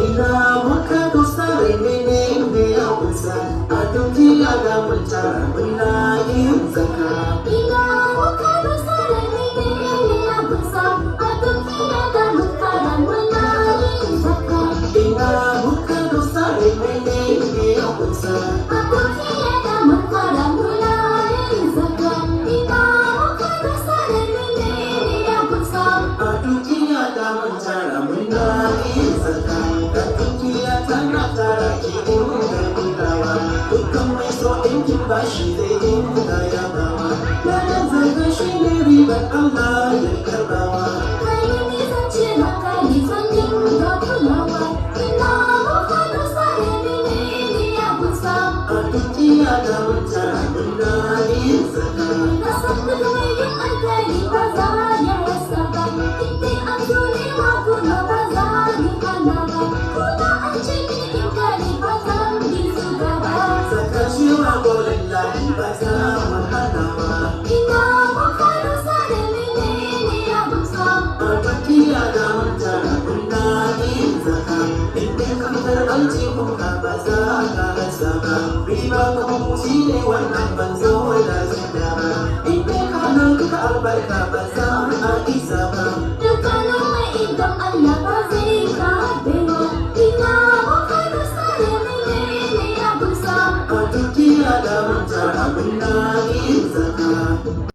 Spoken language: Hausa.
Ina muka dosa remene ne ya kusa a duniya da mutara muna yin zaka. Ina muka dosa remene ne ya kusa a duniya da mutara muna yin zaka. Ina muka dosa remene ne ya kusa a duniya da mutara muna yin zaka. Ina muka dosa remene ne ya kusa a duniya da mutara muna yin zaka. Dukkan mai so ɗinkin bashi zai dinga yabawa. Bayan zanga shi ne ribar Allah ya karbawa. kai ne zan ce maka ni zan dinga kulawa. Ina muka dosa remene ne ya kusa A duniya da mutane muna yin zaka. na san duk mai yin alkhairi ba za ya rasa ba. Indai an zo nema kuna ba za ni hana ba. Kuna an ce mini in gani ba zan bi su gaba. Zaka shi wa golin lahi ba za mu hana ba. Ina muka dosa remene ne ya kusa A duniya da mutane muna yin zaka. Inda ka fitar aljihun ka ba za ka rasa ba. Riba kuma shi ne wannan ban zo da zanda ba. Inda ka hana duka albarka ba za a isa ba.